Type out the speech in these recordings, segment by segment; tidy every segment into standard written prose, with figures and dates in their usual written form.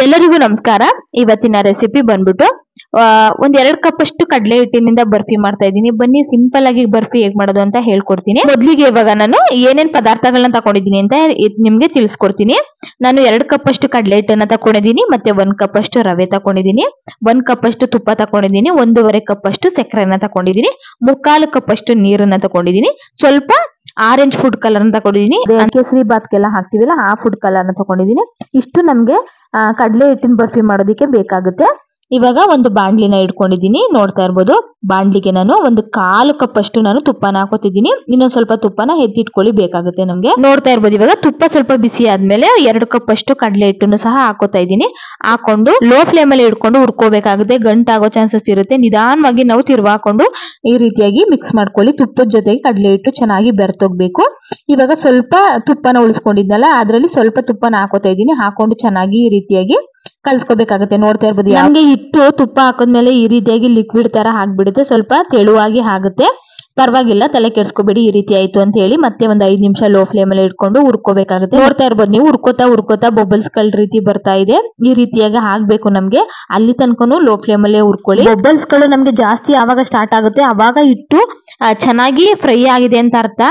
ಎಲ್ಲರಿಗೂ ನಮಸ್ಕಾರ. ಇವತ್ತಿನ ರೆಸಿಪಿ ಬಂದ್ಬಿಟ್ಟು ಒಂದ್ 2 ಕಪ್ ಅಷ್ಟು ಕಡಲೆ ಹಿಟ್ಟಿನಿಂದ ಬರ್ಫಿ ಮಾಡ್ತಾ ಇದ್ದೀನಿ. ಬನ್ನಿ ಸಿಂಪಲ್ ಆಗಿ ಬರ್ಫಿ ಹೇಗ್ ಮಾಡೋದು ಅಂತ ಹೇಳ್ಕೊಡ್ತೀನಿ. ಮೊದ್ಲಿಗೆ ಇವಾಗ ನಾನು ಏನೇನ್ ಪದಾರ್ಥಗಳನ್ನ ತಗೊಂಡಿದ್ದೀನಿ ಅಂತ ನಿಮ್ಗೆ ತಿಳಿಸ್ಕೊಡ್ತೀನಿ. ನಾನು 2 ಕಪ್ ಅಷ್ಟು ಕಡಲೆ ಹಿಟ್ಟನ್ನ ತಗೊಂಡಿದ್ದೀನಿ, ಮತ್ತೆ 1 ಕಪ್ ಅಷ್ಟು ರವೆ ತಗೊಂಡಿದ್ದೀನಿ, 1 ಕಪ್ ಅಷ್ಟು ತುಪ್ಪ ತಗೊಂಡಿದ್ದೀನಿ, 1.5 ಕಪ್ ಅಷ್ಟು ಸಕ್ಕರೆನ ತಗೊಂಡಿದ್ದೀನಿ, 3/4 ಕಪ್ ಅಷ್ಟು ನೀರನ್ನ ತಗೊಂಡಿದ್ದೀನಿ, ಸ್ವಲ್ಪ ಆರೆಂಜ್ ಫುಡ್ ಕಲರ್ ತಗೊಂಡಿದ್ದೀನಿ, ಕೇಸರಿ ಬಾತ್ಗೆಲ್ಲ ಹಾಕ್ತಿವಿಲ್ಲ ಆ ಫುಡ್ ಕಲರ್ ತಗೊಂಡಿದ್ದೀನಿ. ಇಷ್ಟು ನಮ್ಗೆ ಕಡಲೆ ಹಿಟ್ಟಿನ ಬರ್ಫಿ ಮಾಡೋದಕ್ಕೆ ಬೇಕಾಗುತ್ತೆ. ಇವಾಗ ಒಂದು ಬಾಂಡ್ಲಿನ ಇಟ್ಕೊಂಡಿದ್ದೀನಿ, ನೋಡ್ತಾ ಇರ್ಬೋದು. ಬಾಂಡ್ಲಿಗೆ ನಾನು 1/4 ಕಪ್ ಅಷ್ಟು ನಾನು ತುಪ್ಪನ ಹಾಕೋತಿದ್ದೀನಿ. ಇನ್ನೊಂದ್ ಸ್ವಲ್ಪ ತುಪ್ಪನ ಎತ್ತಿಟ್ಕೊಳ್ಳಿ, ಬೇಕಾಗುತ್ತೆ ನಮ್ಗೆ. ನೋಡ್ತಾ ಇರ್ಬೋದು. ಇವಾಗ ತುಪ್ಪ ಸ್ವಲ್ಪ ಬಿಸಿ ಆದ್ಮೇಲೆ 2 ಕಪ್ ಅಷ್ಟು ಕಡಲೆ ಹಿಟ್ಟನ್ನು ಸಹ ಹಾಕೋತಾ ಇದ್ದೀನಿ. ಹಾಕೊಂಡು ಲೋ ಫ್ಲೇಮ್ ಅಲ್ಲಿ ಇಟ್ಕೊಂಡು ಹುರ್ಕೋಬೇಕಾಗುತ್ತೆ. ಗಂಟಾಗೋ ಚಾನ್ಸಸ್ ಇರುತ್ತೆ. ನಿಧಾನವಾಗಿ ನಾವು ತಿರ್ವಾಕೊಂಡು ಈ ರೀತಿಯಾಗಿ ಮಿಕ್ಸ್ ಮಾಡ್ಕೊಳ್ಳಿ. ತುಪ್ಪದ ಜೊತೆಗೆ ಕಡಲೆ ಹಿಟ್ಟು ಚೆನ್ನಾಗಿ ಬೆರ್ತೋಗ್ಬೇಕು. ಇವಾಗ ಸ್ವಲ್ಪ ತುಪ್ಪನ ಉಳಿಸ್ಕೊಂಡಿದ್ನಲ್ಲ, ಅದ್ರಲ್ಲಿ ಸ್ವಲ್ಪ ತುಪ್ಪನ ಹಾಕೋತಾ ಇದ್ದೀನಿ. ಹಾಕೊಂಡು ಚೆನ್ನಾಗಿ ಈ ರೀತಿಯಾಗಿ ಕಲ್ಸ್ಕೋಬೇಕಾಗುತ್ತೆ. ನೋಡ್ತಾ ಇರ್ಬೋದು. ನಮ್ಗೆ ಹಿಟ್ಟು ತುಪ್ಪ ಹಾಕಿದ್ಮೇಲೆ ಈ ರೀತಿಯಾಗಿ ಲಿಕ್ವಿಡ್ ತರ ಆಗ್ಬಿಡುತ್ತೆ, ಸ್ವಲ್ಪ ತೆಳುವಾಗಿ ಆಗುತ್ತೆ. ಪರವಾಗಿಲ್ಲ, ತಲೆ ಕೆಡ್ಸ್ಕೊಬೇಡಿ. ಈ ರೀತಿ ಆಯ್ತು ಅಂತ ಹೇಳಿ ಮತ್ತೆ ಒಂದ್ 5 ನಿಮಿಷ ಲೋ ಫ್ಲೇಮ್ ಅಲ್ಲಿ ಇಟ್ಕೊಂಡು ಹುರ್ಕೋಬೇಕಾಗುತ್ತೆ. ನೋಡ್ತಾ ಇರ್ಬೋದು ನೀವು, ಹುರ್ಕೋತಾ ಬಬಲ್ಸ್ ಗಳ ರೀತಿ ಬರ್ತಾ ಇದೆ. ಈ ರೀತಿಯಾಗಿ ಆಗ್ಬೇಕು ನಮ್ಗೆ. ಅಲ್ಲಿ ತನಕನು ಲೋ ಫ್ಲೇಮ್ ಅಲ್ಲೇ ಹುರ್ಕೊಳ್ಳಿ. ಬಬಲ್ಸ್ ಗಳು ನಮ್ಗೆ ಜಾಸ್ತಿ ಯಾವಾಗ ಸ್ಟಾರ್ಟ್ ಆಗುತ್ತೆ ಅವಾಗ ಹಿಟ್ಟು ಚೆನ್ನಾಗಿ ಫ್ರೈ ಆಗಿದೆ ಅಂತ ಅರ್ಥ.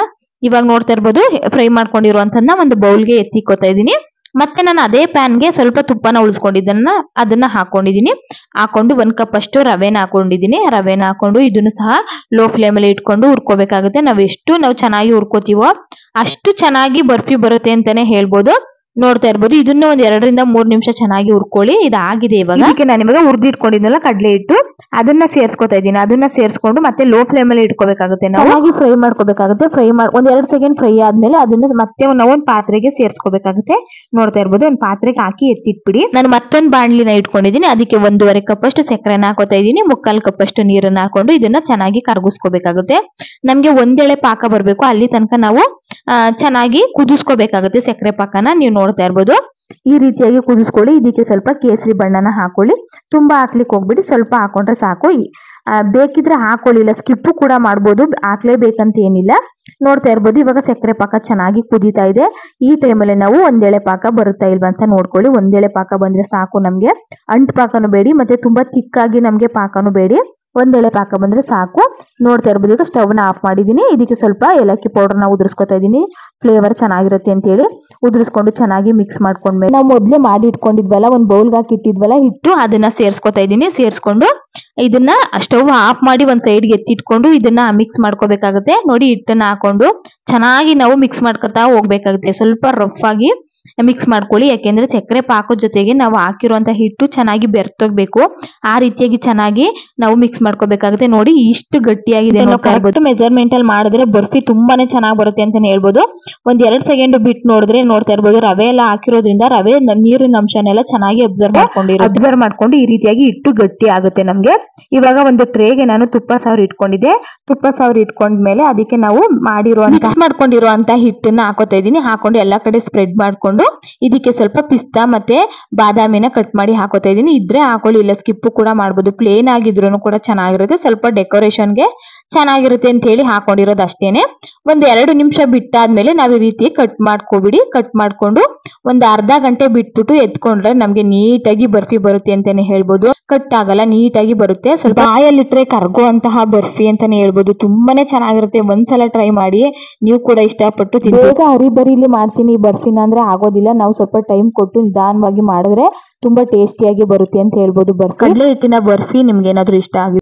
ಇವಾಗ ನೋಡ್ತಾ ಇರ್ಬೋದು, ಫ್ರೈ ಮಾಡ್ಕೊಂಡಿರುವಂತನ್ನ ಒಂದು ಬೌಲ್ಗೆ ಎತ್ತಿಕೋತಾ ಇದೀನಿ. ಮತ್ತೆ ನಾನು ಅದೇ ಪ್ಯಾನ್ಗೆ ಸ್ವಲ್ಪ ತುಪ್ಪನ ಅದನ್ನ ಹಾಕೊಂಡಿದ್ದೀನಿ. ಹಾಕೊಂಡು 1 ಕಪ್ ಅಷ್ಟು ರವೆನ ಹಾಕೊಂಡು ಇದನ್ನು ಸಹ ಲೋ ಫ್ಲೇಮ್ ಅಲ್ಲಿ ಇಟ್ಕೊಂಡು ಹುರ್ಕೋಬೇಕಾಗುತ್ತೆ. ನಾವು ಚೆನ್ನಾಗಿ ಹುರ್ಕೋತೀವೋ ಅಷ್ಟು ಚೆನ್ನಾಗಿ ಬರ್ಫಿ ಬರುತ್ತೆ ಅಂತಾನೆ ಹೇಳ್ಬೋದು. ನೋಡ್ತಾ ಇರ್ಬೋದು. ಇದನ್ನ ಒಂದ್ 2 ರಿಂದ 3 ನಿಮಿಷ ಚೆನ್ನಾಗಿ ಹುರ್ಕೊಳ್ಳಿ. ಇದಾಗಿದೆ. ಇವಾಗ ಇದಕ್ಕೆ ನಾನು ಇವಾಗ ಹುರಿದಿಟ್ಕೊಂಡಿದ್ನಲ್ಲ ಕಡಲೆ ಹಿಟ್ಟು, ಅದನ್ನ ಸೇರ್ಸ್ಕೊತಾ ಇದ್ದೀನಿ. ಅದನ್ನ ಸೇರ್ಸ್ಕೊಂಡು ಮತ್ತೆ ಲೋ ಫ್ಲೇಮ್ ಅಲ್ಲಿ ಇಟ್ಕೋಬೇಕಾಗುತ್ತೆ. ಚೆನ್ನಾಗಿ ಫ್ರೈ ಮಾಡ್ಕೋಬೇಕಾಗುತ್ತೆ. ಒಂದ್ 2 ಸೆಕೆಂಡ್ ಫ್ರೈ ಆದ್ಮೇಲೆ ಅದನ್ನ ಮತ್ತೆ ನಾವು ಒಂದು ಪಾತ್ರೆಗೆ ಸೇರ್ಸ್ಕೋಬೇಕಾಗುತ್ತೆ. ನೋಡ್ತಾ ಇರ್ಬೋದು. ಒಂದು ಪಾತ್ರೆಗೆ ಹಾಕಿ ಎತ್ತಿಟ್ಬಿಡಿ. ನಾನು ಮತ್ತೊಂದು ಬಾಣ್ಲಿನ ಇಟ್ಕೊಂಡಿದ್ದೀನಿ. ಅದಕ್ಕೆ 1.5 ಕಪ್ ಅಷ್ಟು ಸಕ್ಕರೆನ ಹಾಕೋತಾ ಇದ್ದೀನಿ. 3/4 ಕಪ್ ಅಷ್ಟು ನೀರನ್ನ ಹಾಕೊಂಡು ಇದನ್ನ ಚೆನ್ನಾಗಿ ಕರಗಿಸ್ಕೋಬೇಕಾಗುತ್ತೆ. ನಮ್ಗೆ ಒಂದೆಳೆ ಪಾಕ ಬರ್ಬೇಕು, ಅಲ್ಲಿ ತನಕ ನಾವು ಚೆನ್ನಾಗಿ ಕುದಿಸ್ಕೋಬೇಕಾಗುತ್ತೆ ಸಕ್ಕರೆ ಪಾಕನ. ನೀವು ನೋಡ್ತಾ ಇರ್ಬೋದು. ಈ ರೀತಿಯಾಗಿ ಕುದಿಸ್ಕೊಳ್ಳಿ. ಇದಕ್ಕೆ ಸ್ವಲ್ಪ ಕೇಸರಿ ಬಣ್ಣನ ಹಾಕೊಳ್ಳಿ. ತುಂಬಾ ಹಾಕ್ಲಿಕ್ಕೆ ಹೋಗ್ಬಿಡಿ, ಸ್ವಲ್ಪ ಹಾಕೊಂಡ್ರೆ ಸಾಕು. ಬೇಕಿದ್ರೆ ಹಾಕೊಳ್ಳಿಲ್ಲ, ಸ್ಕಿಪ್ ಕೂಡ ಮಾಡ್ಬೋದು, ಹಾಕ್ಲೇಬೇಕಂತ ಏನಿಲ್ಲ. ನೋಡ್ತಾ ಇರ್ಬೋದು. ಇವಾಗ ಸಕ್ಕರೆ ಪಾಕ ಚೆನ್ನಾಗಿ ಕುದೀತಾ ಇದೆ. ಈ ಟೈಮಲ್ಲಿ ನಾವು ಒಂದೆಳೆ ಪಾಕ ಬರುತ್ತಾ ಇಲ್ವಾ ಅಂತ ನೋಡ್ಕೊಳ್ಳಿ. ಒಂದೆಳೆ ಪಾಕ ಬಂದ್ರೆ ಸಾಕು ನಮ್ಗೆ. ಅಂಟು ಪಾಕನು ಬೇಡಿ, ಮತ್ತೆ ತುಂಬಾ ತಿಕ್ಕಾಗಿ ನಮ್ಗೆ ಪಾಕನು ಬೇಡಿ. ಒಂದೆಳೆ ಪಾಕ ಬಂದ್ರೆ ಸಾಕು. ನೋಡ್ತಾ ಇರ್ಬೋದು. ಈಗ ಸ್ಟವ್ ನ ಆಫ್ ಮಾಡಿದೀನಿ. ಇದಕ್ಕೆ ಸ್ವಲ್ಪ ಏಲಕ್ಕಿ ಪೌಡರ್ ನ ಉದುರಿಸ್ಕೊತಾ ಇದೀನಿ, ಫ್ಲೇವರ್ ಚೆನ್ನಾಗಿರುತ್ತೆ ಅಂತ ಹೇಳಿ. ಉದುರಿಸ್ಕೊಂಡು ಚೆನ್ನಾಗಿ ಮಿಕ್ಸ್ ಮಾಡ್ಕೊಂಡ್ಮೇಲೆ ನಾವು ಮೊದ್ಲೇ ಮಾಡಿ ಇಟ್ಕೊಂಡಿದ್ವಲ್ಲ, ಒಂದ್ ಬೌಲ್ಗೆ ಹಾಕಿ ಇಟ್ಟಿದ್ವಲ್ಲ ಹಿಟ್ಟು, ಅದನ್ನ ಸೇರ್ಸ್ಕೊತಾ ಇದೀನಿ. ಸೇರ್ಸ್ಕೊಂಡು ಇದನ್ನ ಸ್ಟವ್ ಆಫ್ ಮಾಡಿ ಒಂದ್ ಸೈಡ್ಗೆ ಎತ್ತಿಟ್ಕೊಂಡು ಇದನ್ನ ಮಿಕ್ಸ್ ಮಾಡ್ಕೋಬೇಕಾಗುತ್ತೆ. ನೋಡಿ, ಹಿಟ್ಟನ್ನ ಹಾಕೊಂಡು ಚೆನ್ನಾಗಿ ನಾವು ಮಿಕ್ಸ್ ಮಾಡ್ಕೊತಾ ಹೋಗ್ಬೇಕಾಗುತ್ತೆ. ಸ್ವಲ್ಪ ರಫ್ ಆಗಿ ಮಿಕ್ಸ್ ಮಾಡ್ಕೊಳ್ಳಿ. ಯಾಕೆಂದ್ರೆ ಸಕ್ಕರೆ ಪಾಕದ ಜೊತೆಗೆ ನಾವು ಹಾಕಿರುವಂತ ಹಿಟ್ಟು ಚೆನ್ನಾಗಿ ಬೆರ್ತೋಗ್ಬೇಕು. ಆ ರೀತಿಯಾಗಿ ಚೆನ್ನಾಗಿ ನಾವು ಮಿಕ್ಸ್ ಮಾಡ್ಕೋಬೇಕಾಗುತ್ತೆ. ನೋಡಿ, ಇಷ್ಟು ಗಟ್ಟಿಯಾಗಿದೆ. ಮೆಜರ್ಮೆಂಟ್ ಅಲ್ಲಿ ಮಾಡಿದ್ರೆ ಬರ್ಫಿ ತುಂಬಾನೇ ಚೆನ್ನಾಗಿ ಬರುತ್ತೆ ಅಂತಾನೆ ಹೇಳ್ಬೋದು. ಒಂದ್ 2 ಸೆಕೆಂಡ್ ಬಿಟ್ಟು ನೋಡ್ತಾ ಇರ್ಬೋದು. ರವೆ ಎಲ್ಲ ಹಾಕಿರೋದ್ರಿಂದ ರವೆ ನೀರಿನ ಅಂಶನೆಲ್ಲ ಚೆನ್ನಾಗಿ ಅಬ್ಸರ್ವ್ ಮಾಡ್ಕೊಂಡು ಈ ರೀತಿಯಾಗಿ ಹಿಟ್ಟು ಗಟ್ಟಿ ಆಗುತ್ತೆ ನಮ್ಗೆ. ಇವಾಗ ಒಂದು ಟ್ರೇಗೆ ನಾನು ತುಪ್ಪ ಸವರಿ ಇಟ್ಕೊಂಡಿದ್ದೆ. ತುಪ್ಪ ಸವರಿ ಇಟ್ಕೊಂಡ್ಮೇಲೆ ಅದಕ್ಕೆ ನಾವು ಮಿಕ್ಸ್ ಮಾಡ್ಕೊಂಡಿರುವಂತ ಹಿಟ್ಟನ್ನ ಹಾಕೋತಾ ಇದೀನಿ. ಹಾಕೊಂಡು ಎಲ್ಲಾ ಕಡೆ ಸ್ಪ್ರೆಡ್ ಮಾಡ್ಕೊಂಡು ಇದಕ್ಕೆ ಸ್ವಲ್ಪ ಪಿಸ್ತಾ ಮತ್ತೆ ಬಾದಾಮಿನ ಕಟ್ ಮಾಡಿ ಹಾಕೋತಾ ಇದೀನಿ. ಇದ್ರೆ ಹಾಕೊಳ್ಳಿ, ಇಲ್ಲ ಸ್ಕಿಪ್ ಕೂಡ ಮಾಡ್ಬೋದು. ಪ್ಲೇನ್ ಆಗಿದ್ರು ಕೂಡ ಚೆನ್ನಾಗಿರುತ್ತೆ, ಸ್ವಲ್ಪ ಡೆಕೋರೇಷನ್ಗೆ ಚೆನ್ನಾಗಿರುತ್ತೆ ಅಂತ ಹೇಳಿ ಹಾಕೊಂಡಿರೋದು ಅಷ್ಟೇನೆ. ಒಂದ್ 2 ನಿಮಿಷ ಬಿಟ್ಟಾದ್ಮೇಲೆ ನಾವು ಈ ರೀತಿ ಕಟ್ ಮಾಡ್ಕೊಬಿಡಿ. ಕಟ್ ಮಾಡ್ಕೊಂಡು ಒಂದ್ ಅರ್ಧ ಗಂಟೆ ಬಿಟ್ಬಿಟ್ಟು ಎತ್ಕೊಂಡ್ರೆ ನಮ್ಗೆ ನೀಟಾಗಿ ಬರ್ಫಿ ಬರುತ್ತೆ ಅಂತಾನೆ ಹೇಳ್ಬೋದು. ಕಟ್ ಆಗಲ್ಲ, ನೀಟಾಗಿ ಬರುತ್ತೆ. ಸ್ವಲ್ಪ ಆಯಲ್ಲಿಟ್ರೆ ಕರ್ಗುವಂತಹ ಬರ್ಫಿ ಅಂತಾನೆ ಹೇಳ್ಬೋದು. ತುಂಬಾನೇ ಚೆನ್ನಾಗಿರುತ್ತೆ. ಒಂದ್ಸಲ ಟ್ರೈ ಮಾಡಿ, ನೀವು ಕೂಡ ಇಷ್ಟಪಟ್ಟು ತಿನ್ನಿ. ಬೇಗ ಹರಿಬರಿಲಿ ಮಾಡ್ತೀನಿ ಈ ಬರ್ಫಿನ ಅಂದ್ರೆ ಆಗೋದಿಲ್ಲ. ನಾವು ಸ್ವಲ್ಪ ಟೈಮ್ ಕೊಟ್ಟು ನಿಧಾನವಾಗಿ ಮಾಡಿದ್ರೆ ತುಂಬಾ ಟೇಸ್ಟಿಯಾಗಿ ಬರುತ್ತೆ ಅಂತ ಹೇಳ್ಬೋದು. ಕಡಲೆ ಹಿಟ್ಟಿನ ಬರ್ಫಿ ನಿಮ್ಗೆ ಏನಾದ್ರು ಇಷ್ಟ ಆಗಿದೆ